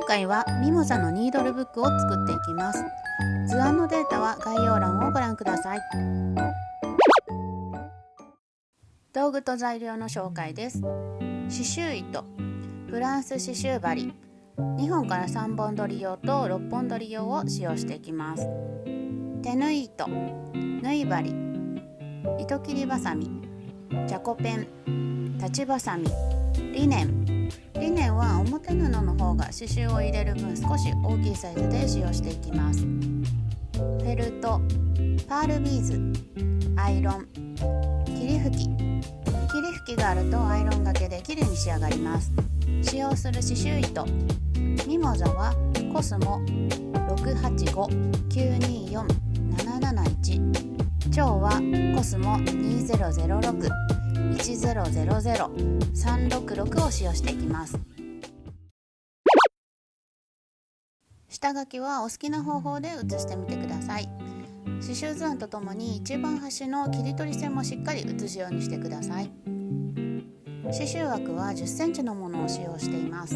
回はミモザのニードルブックを作っていきます。図案のデータは概要欄をご覧ください。道具と材料の紹介です。刺繍糸、フランス刺繍針、2本から3本取り用と6本取り用を使用していきます。手縫い糸、縫い針、糸切りばさみ、じゃこペン、裁ちばさみ、リネンは表布の方が刺繍を入れる分少し大きいサイズで使用していきます。フェルト、パールビーズ、アイロン、霧吹きがあるとアイロンがけできれいに仕上がります。使用する刺繍糸、ミモザはコスモ685-924-771、蝶はコスモ2006-1000-366を使用していきます。下書きはお好きな方法で写してみてください。刺繍図案とともに一番端の切り取り線もしっかり写すようにしてください。刺繍枠は10センチのものを使用しています。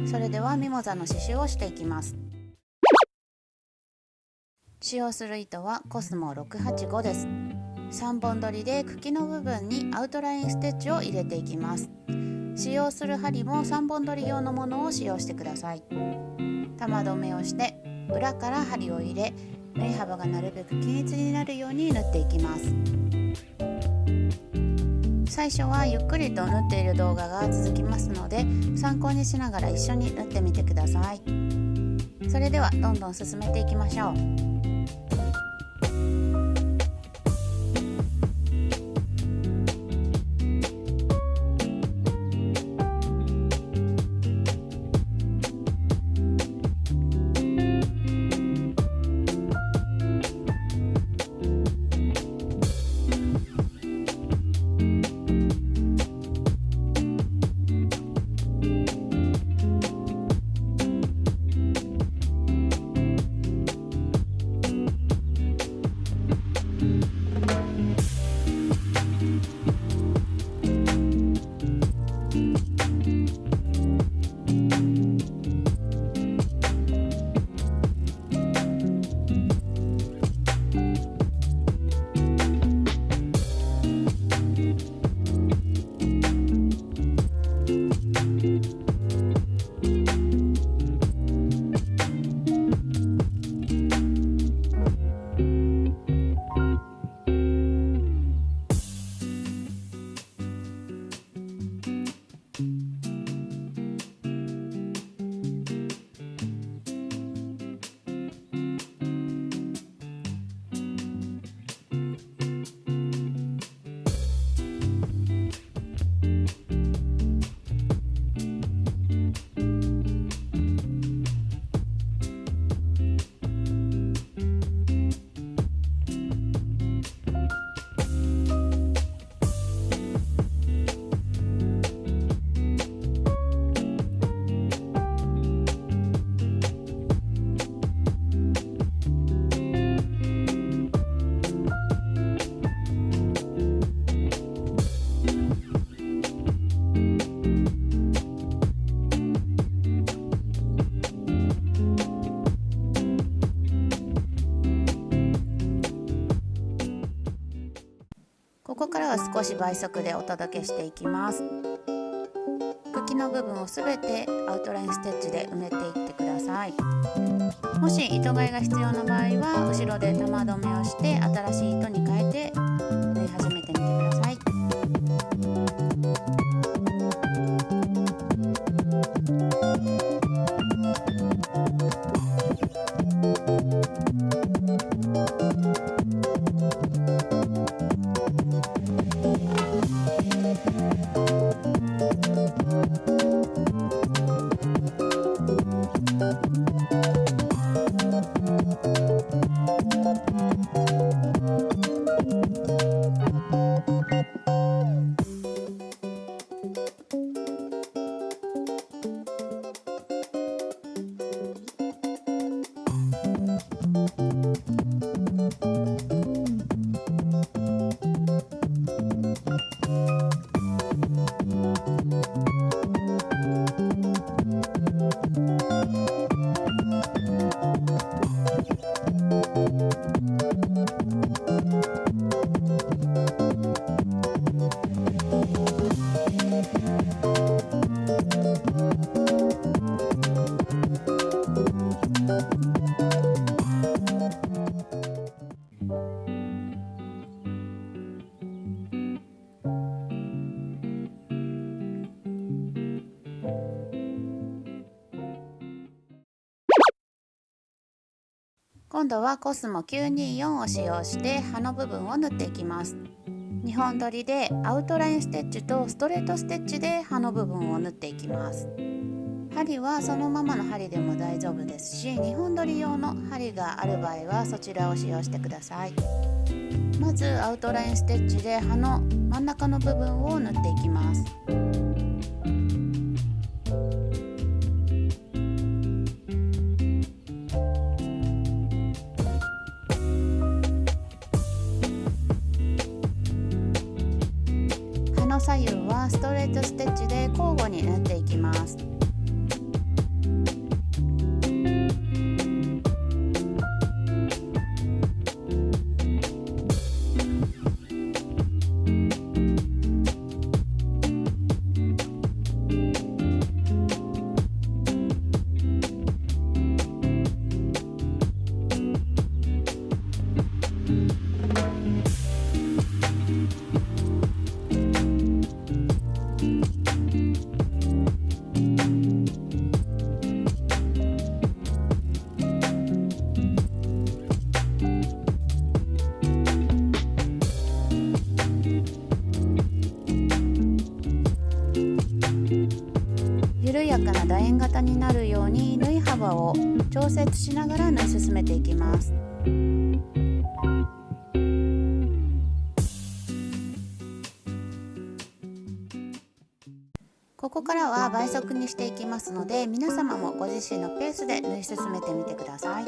それではミモザの刺繍をしていきます。使用する糸はコスモ685です。3本取りで茎の部分にアウトラインステッチを入れていきます。使用する針も3本取り用のものを使用してください。玉留めをして裏から針を入れ、縫い幅がなるべく均一になるように縫っていきます。最初はゆっくりと縫っている動画が続きますので、参考にしながら一緒に縫ってみてください。それではどんどん進めていきましょう。ここからは少し倍速でお届けしていきます。茎の部分をすべてアウトラインステッチで埋めていってください。もし糸がいが必要な場合は後ろで玉留めをして新しい糸に変えて縫い始めてみてください。今度はコスモ924を使用して葉の部分を縫っていきます。2本取りでアウトラインステッチとストレートステッチで葉の部分を縫っていきます。針はそのままの針でも大丈夫ですし、2本取り用の針がある場合はそちらを使用してください。まずアウトラインステッチで葉の真ん中の部分を縫っていきます。葉の左右はストレートステッチで交互に縫っていきます。緩やかな楕円型になるように縫い幅を調節しながら縫い進めていきます。ここからは倍速にしていきますので、皆様もご自身のペースで縫い進めてみてください。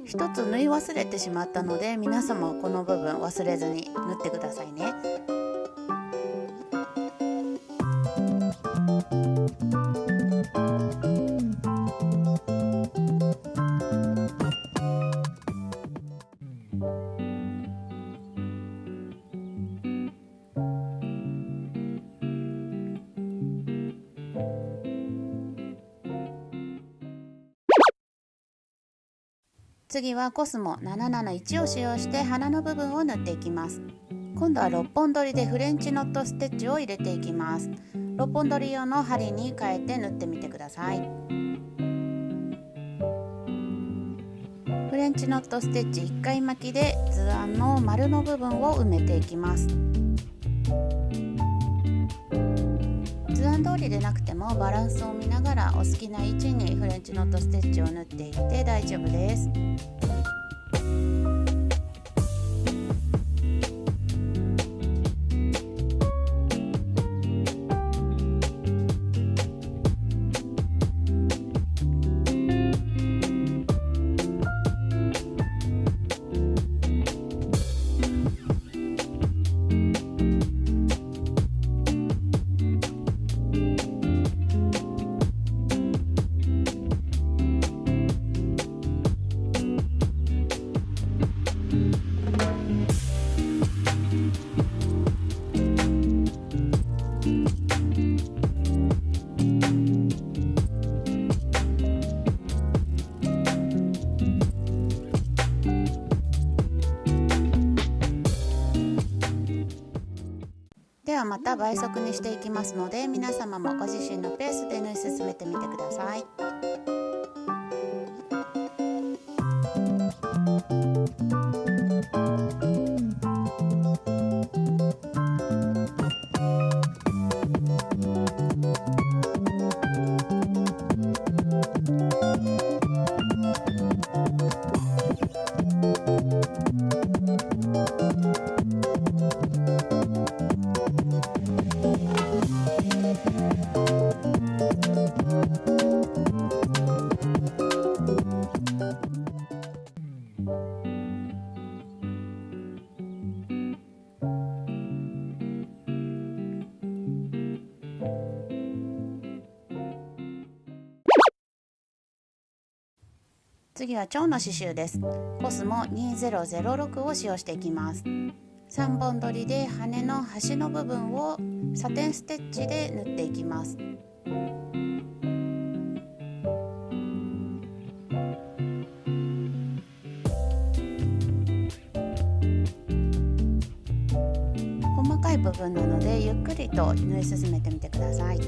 一つ縫い忘れてしまったので、皆様この部分忘れずに縫ってくださいね。次はコスモ771を使用して花の部分を縫っていきます。今度は6本取りでフレンチノットステッチを入れていきます。6本取り用の針に変えて縫ってみてください。フレンチノットステッチ1回巻きで図案の丸の部分を埋めていきます。図案通りでなくてもバランスを見ながらお好きな位置にフレンチノットステッチを縫っていって大丈夫です。はまた倍速にしていきますので、皆様もご自身のペースで縫い進めてみてください。次は蝶の刺繍です。コスモ2006を使用していきます。3本取りで羽の端の部分をサテンステッチで縫っていきます。細かい部分なのでゆっくりと縫い進めてみてください。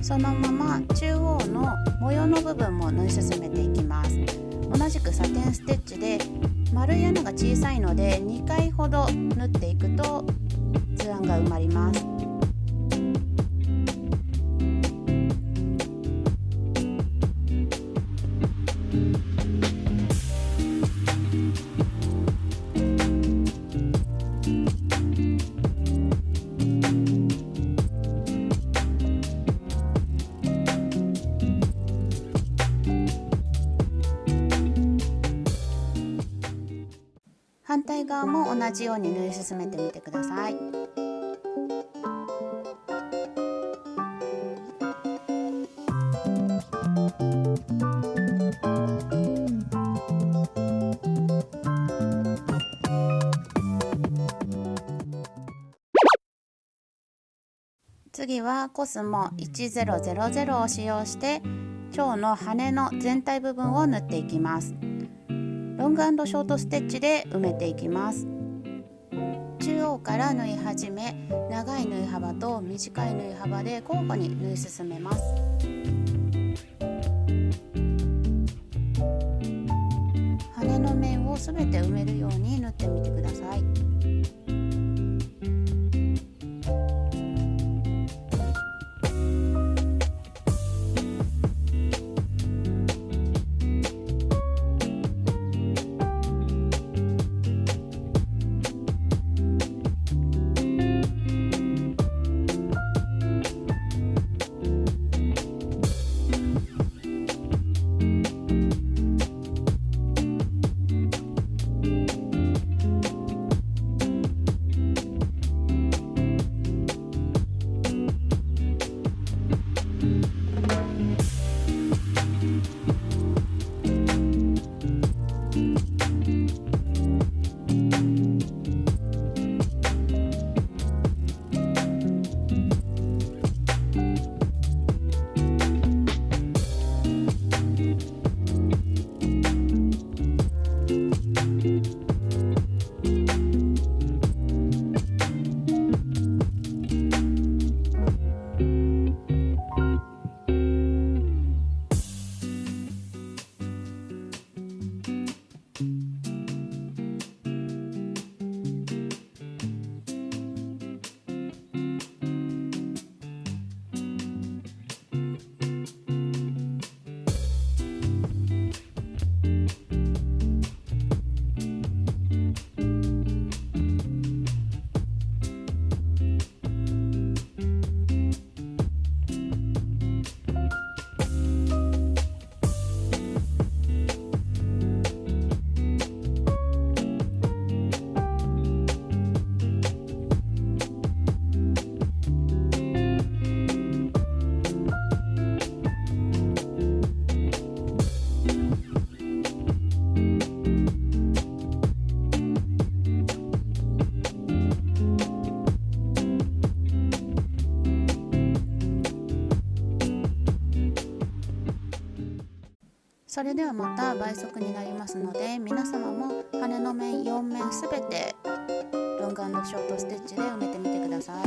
そのまま中央の模様の部分も縫い進めていきます。同じくサテンステッチで丸い穴が小さいので2回ほど縫っていくと図案が埋まります。反対側も同じように縫い進めてみてください。次はコスモ1000を使用して蝶の羽の全体部分を縫っていきます。ロング&ショートステッチで埋めていきます。中央から縫い始め、長い縫い幅と短い縫い幅で交互に縫い進めます。羽の面をすべて埋めるように縫ってみてください。それではまた倍速になりますので、皆様も羽の面4面すべてロング&ショートステッチで埋めてみてください。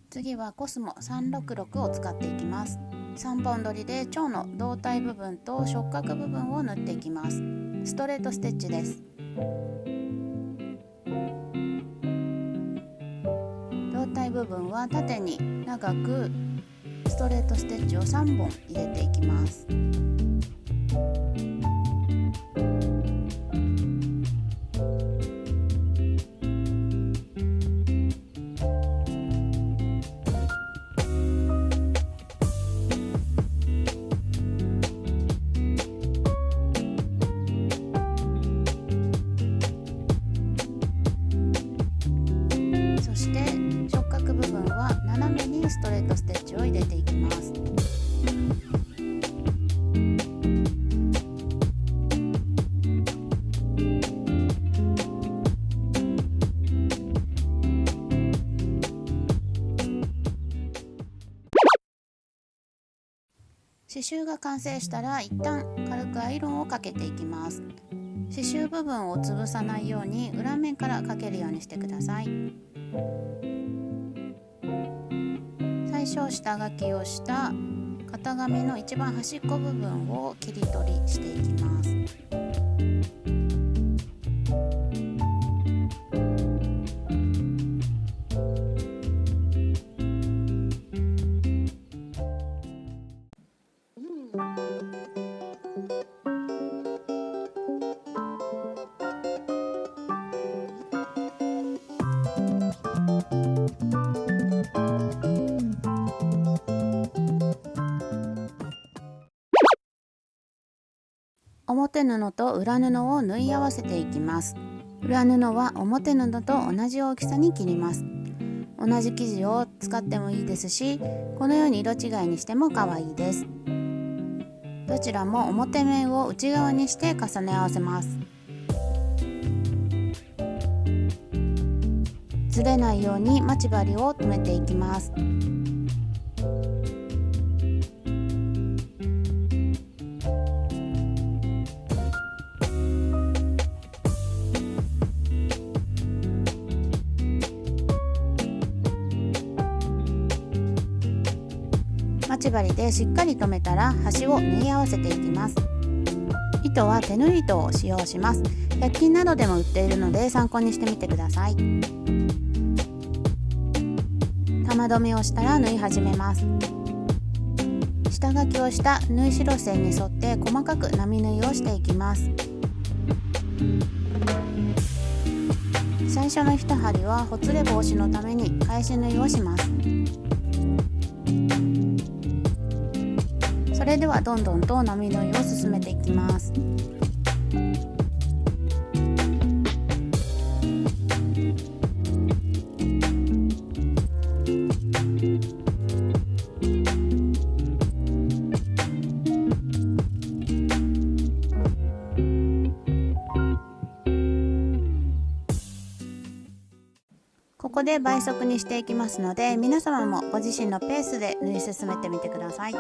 次はコスモ366を使っていきます。3本取りで蝶の胴体部分と触覚部分を縫っていきます。ストレートステッチです。胴体部分は縦に長くストレートステッチを3本入れていきます。そして触覚部分は斜めにストレートステッチを入れていきます。刺繍が完成したら一旦軽くアイロンをかけていきます。刺繍部分を潰さないように裏面からかけるようにしてください。最初下書きをした型紙の一番端っこ部分を切り取りしていきます。表布と裏布を縫い合わせていきます。裏布は表布と同じ大きさに切ります。同じ生地を使ってもいいですし、このように色違いにしても可愛いです。どちらも表面を内側にして重ね合わせます。ずれないように待ち針を留めていきます。待ち針でしっかり留めたら端を縫い合わせていきます。糸は手縫い糸を使用します。100均などでも売っているので参考にしてみてください。玉留めをしたら縫い始めます。下書きをした縫い代線に沿って細かく並縫いをしていきます。最初の1針はほつれ防止のために返し縫いをします。それではどんどんと並縫いを進めていきます。ここで倍速にしていきますので、皆様もご自身のペースで縫い進めてみてください。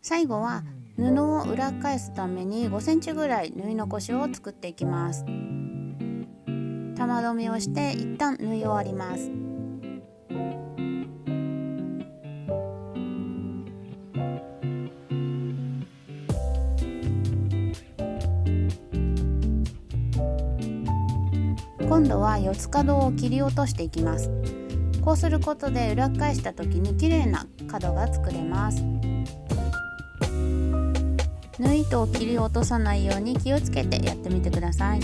最後は布を裏返すために5センチぐらい縫い残しを作っていきます。玉留めをして一旦縫い終わります。今度は四つ角を切り落としていきます。こうすることで裏返した時に綺麗な角が作れます。縫い糸を切り落とさないように気をつけてやってみてください。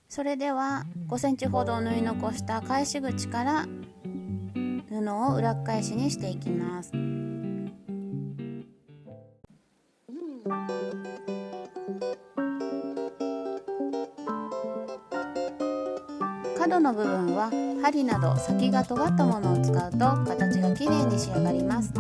それでは5センチほど縫い残した返し口から布を裏返しにしていきます。角の部分は針など先が尖ったものを使うと形がきれいに仕上がります。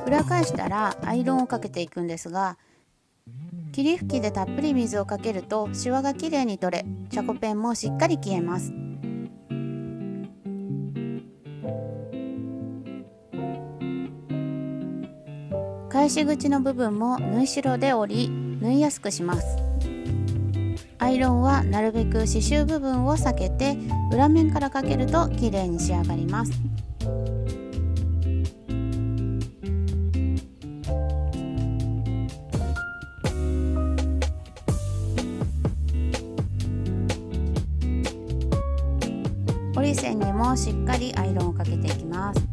裏返したらアイロンをかけていくんですが、霧吹きでたっぷり水をかけるとシワがきれいに取れ、チャコペンもしっかり消えます。返し口の部分も縫い代で折り縫いやすくします。アイロンはなるべく刺繍部分を避けて裏面からかけるときれいに仕上がります。折り線にもしっかりアイロンをかけていきます。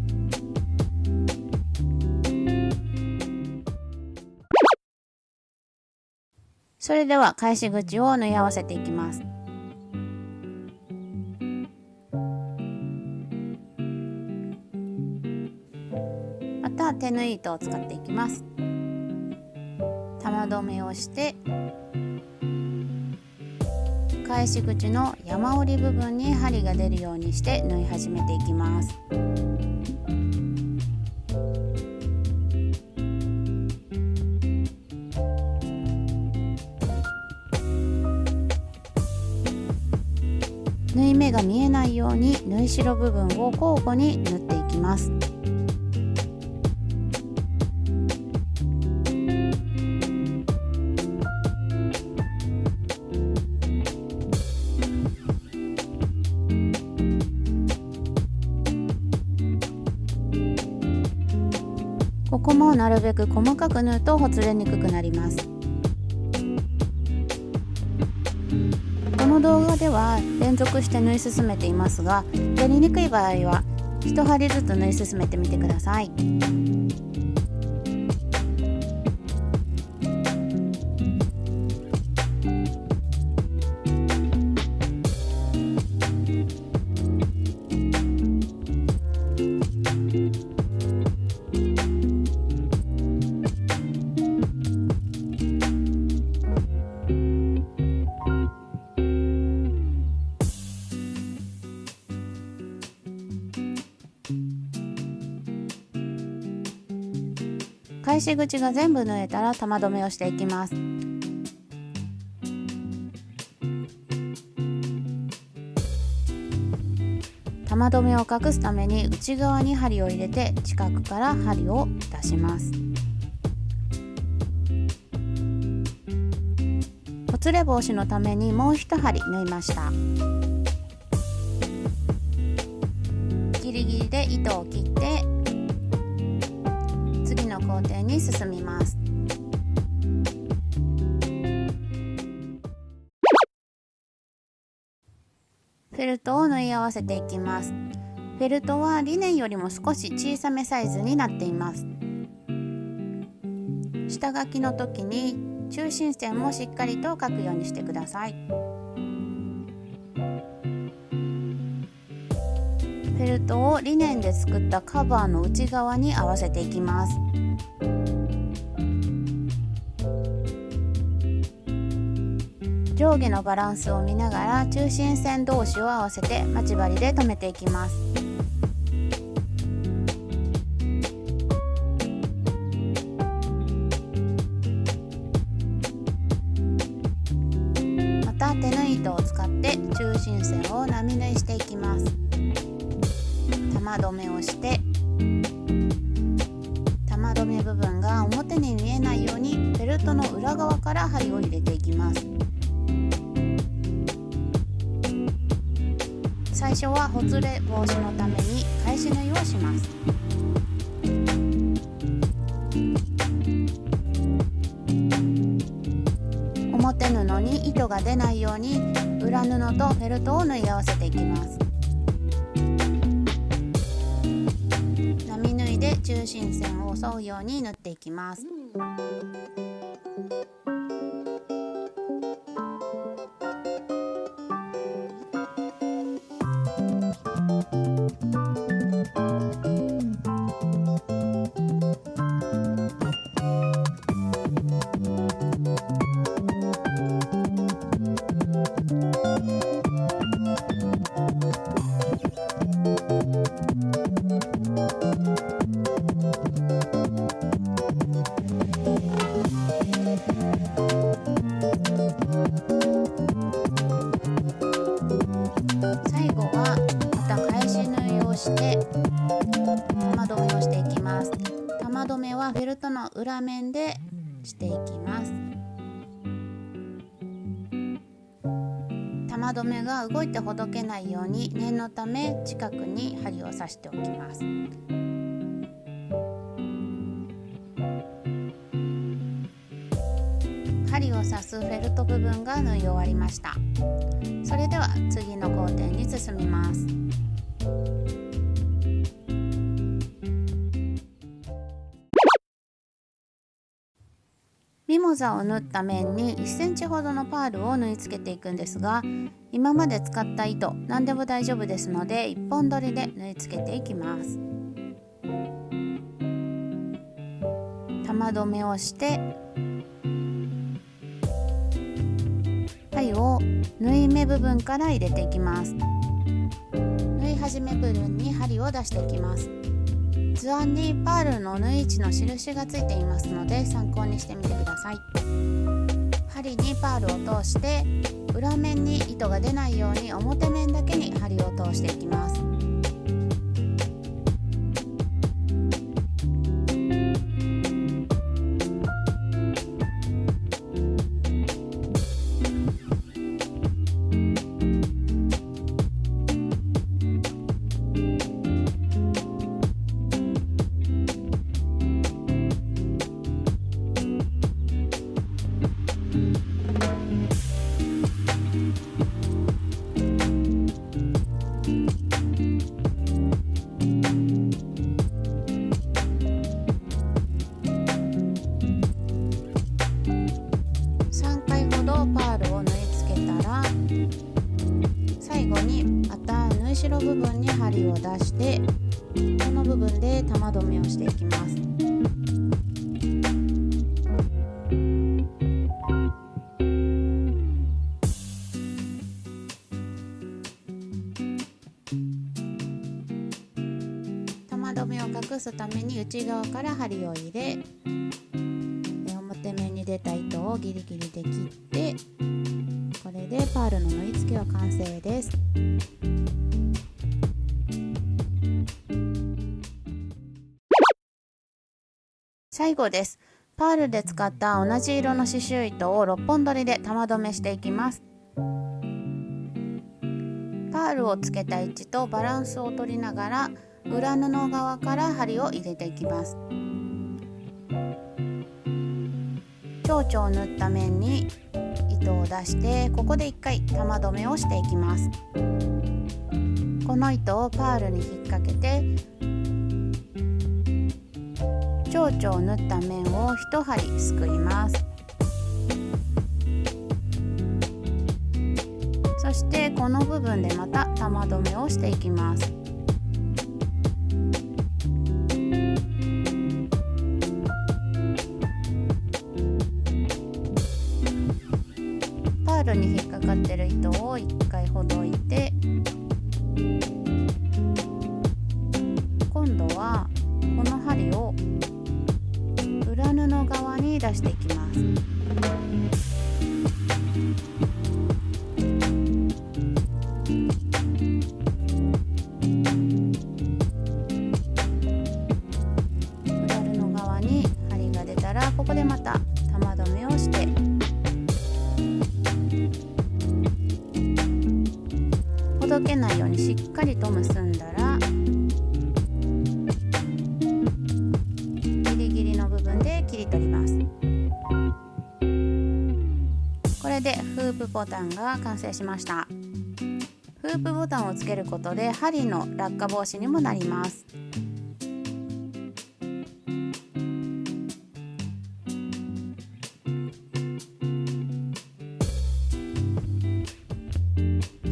それでは返し口を縫い合わせていきます。また手縫い糸を使っていきます。玉留めをして、返し口の山折り部分に針が出るようにして縫い始めていきます。縫い目が見えないように縫い代部分を交互に縫っていきます。ここもなるべく細かく縫うとほつれにくくなります。この動画では連続して縫い進めていますが、やりにくい場合は1針ずつ縫い進めてみてください。返し口が全部縫えたら玉留めをしていきます。玉留めを隠すために内側に針を入れて近くから針を出します。ほつれ防止のためにもう一針縫いました。ギリギリで糸を切って次の工程に進みます。フェルトを縫い合わせていきます。フェルトはリネンよりも少し小さめサイズになっています。下書きの時に中心線もしっかりと書くようにしてください。フェルトをリネンで作ったカバーの内側に合わせていきます。上下のバランスを見ながら中心線同士を合わせて待ち針で留めていきます。また手縫い糸を使って中心線を並縫いしていきます。玉留めをして玉留め部分が表に見えないようにベルトの裏側から針を入れていきます。最初はほつれ防止のために返し縫いをします。表布に糸が出ないように裏布とフェルトを縫い合わせていきます。並縫いで中心線を沿うように縫っていきます。して玉留めをしていきます。玉留めはフェルトの裏面でしていきます。玉留めが動いてほどけないように念のため近くに針を刺しておきます。針を刺すフェルト部分が縫い終わりました。それでは次の工程に進みます。ミモザを縫った面に1センチほどのパールを縫い付けていくんですが、今まで使った糸何でも大丈夫ですので1本取りで縫い付けていきます。玉留めをしてを縫い目部分から入れていきます。縫い始め部分に針を出していきます。図案にパールの縫い位置の印がついていますので参考にしてみてください。針にパールを通して裏面に糸が出ないように表面だけに針を通していきます。3回ほどパールを縫い付けたら、最後にまた縫い代部分に針を出して、この部分で玉留めをしていきます。玉留めを隠すために内側から針を入れ、表面に出た糸をギリギリで切って、これでパールの縫い付けは完成です。最後です。パールで使った同じ色の刺繍糸を6本取りで玉留めしていきます。パールをつけた位置とバランスを取りながら裏布側から針を入れていきます。蝶々を縫った面に糸を出して、ここで1回玉留めをしていきます。この糸をパールに引っ掛けて、蝶々を縫った面を1針すくいます。そしてこの部分でまた玉留めをしていきます。パールに引っかかってる糸を1回ほどいて、今度はこの針を裏布側に出していきます。裏布側に針が出たら、ここでまた玉留めをして、ほどけないようにしっかりと結んだら、ギリギリの部分で切り取ります。これでフープボタンが完成しました。フープボタンをつけることで針の落下防止にもなります。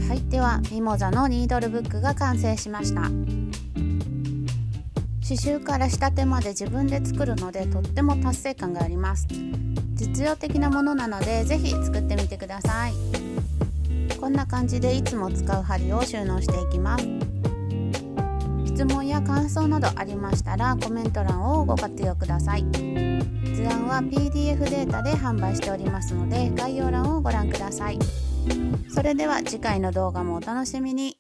はい、ではミモザのニードルブックが完成しました。刺繍から仕立てまで自分で作るので、とっても達成感があります。実用的なものなので、ぜひ作ってみてください。こんな感じでいつも使う針を収納していきます。質問や感想などありましたらコメント欄をご活用ください。図案は PDF データで販売しておりますので、概要欄をご覧ください。それでは次回の動画もお楽しみに。